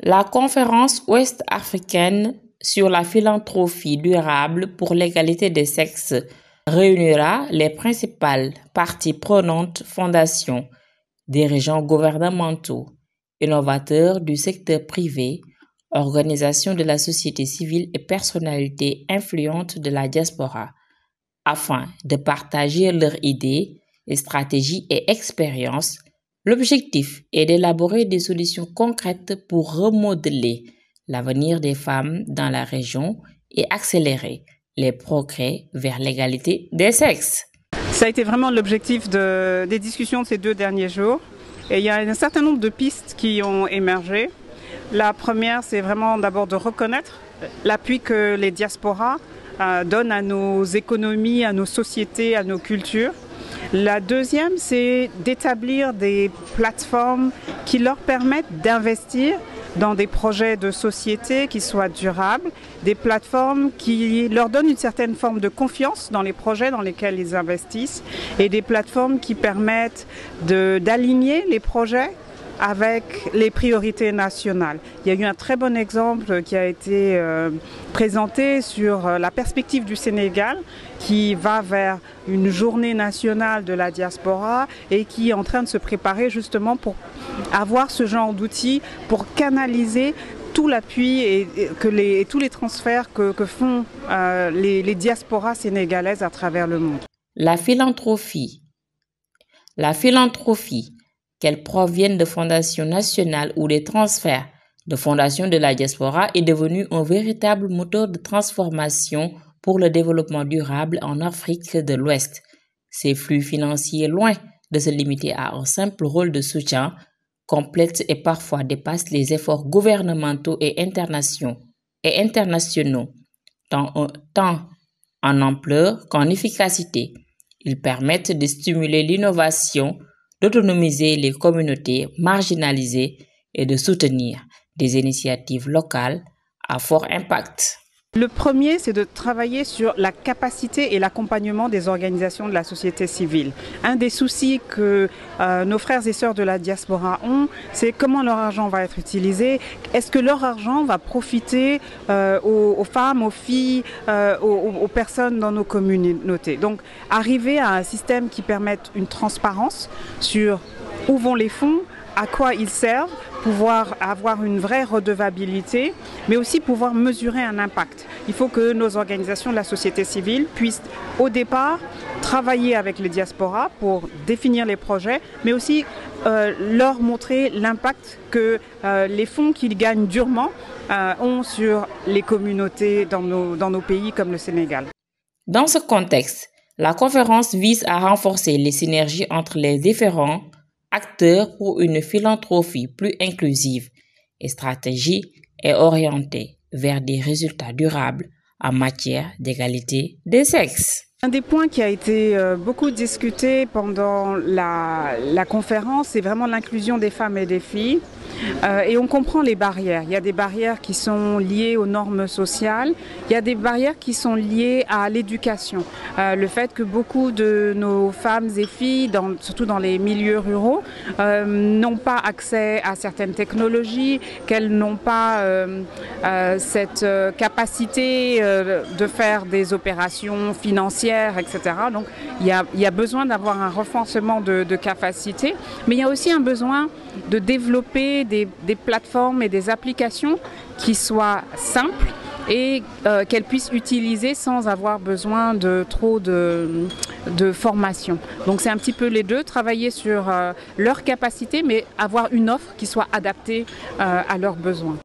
La conférence ouest-africaine sur la philanthropie durable pour l'égalité des sexes réunira les principales parties prenantes, fondations, dirigeants gouvernementaux, innovateurs du secteur privé, organisations de la société civile et personnalités influentes de la diaspora, afin de partager leurs idées, stratégies et expériences. L'objectif est d'élaborer des solutions concrètes pour remodeler l'avenir des femmes dans la région et accélérer les progrès vers l'égalité des sexes. Ça a été vraiment l'objectif des discussions de ces 2 derniers jours. Et il y a un certain nombre de pistes qui ont émergé. La première, c'est vraiment d'abord de reconnaître l'appui que les diasporas donnent à nos économies, à nos sociétés, à nos cultures. La deuxième, c'est d'établir des plateformes qui leur permettent d'investir dans des projets de société qui soient durables, des plateformes qui leur donnent une certaine forme de confiance dans les projets dans lesquels ils investissent et des plateformes qui permettent d'aligner les projets avec les priorités nationales. Il y a eu un très bon exemple qui a été présenté sur la perspective du Sénégal qui va vers une journée nationale de la diaspora et qui est en train de se préparer justement pour avoir ce genre d'outils pour canaliser tout l'appui et tous les transferts que font les diasporas sénégalaises à travers le monde. La philanthropie, qu'elle provienne de fondations nationales ou des transferts de fondations de la diaspora, est devenue un véritable moteur de transformation pour le développement durable en Afrique de l'Ouest. Ces flux financiers, loin de se limiter à un simple rôle de soutien, complètent et parfois dépassent les efforts gouvernementaux et internationaux, tant en ampleur qu'en efficacité. Ils permettent de stimuler l'innovation, d'autonomiser les communautés marginalisées et de soutenir des initiatives locales à fort impact. Le premier, c'est de travailler sur la capacité et l'accompagnement des organisations de la société civile. Un des soucis que nos frères et sœurs de la diaspora ont, c'est comment leur argent va être utilisé. Est-ce que leur argent va profiter aux femmes, aux filles, aux personnes dans nos communautés? Donc, arriver à un système qui permette une transparence sur où vont les fonds, à quoi ils servent, pouvoir avoir une vraie redevabilité, mais aussi pouvoir mesurer un impact. Il faut que nos organisations de la société civile puissent au départ travailler avec les diasporas pour définir les projets, mais aussi leur montrer l'impact que les fonds qu'ils gagnent durement ont sur les communautés dans nos pays comme le Sénégal. Dans ce contexte, la conférence vise à renforcer les synergies entre les différents acteurs pour une philanthropie plus inclusive et stratégique et orientée vers des résultats durables en matière d'égalité des sexes. Un des points qui a été beaucoup discuté pendant la conférence, c'est vraiment l'inclusion des femmes et des filles. Et on comprend les barrières. Il y a des barrières qui sont liées aux normes sociales. Il y a des barrières qui sont liées à l'éducation. Le fait que beaucoup de nos femmes et filles, surtout dans les milieux ruraux, n'ont pas accès à certaines technologies, qu'elles n'ont pas cette capacité de faire des opérations financières, etc. Donc il y a besoin d'avoir un renforcement de capacité, mais il y a aussi un besoin de développer des plateformes et des applications qui soient simples et qu'elles puissent utiliser sans avoir besoin de trop de formation. Donc c'est un petit peu les deux, travailler sur leur capacité, mais avoir une offre qui soit adaptée à leurs besoins.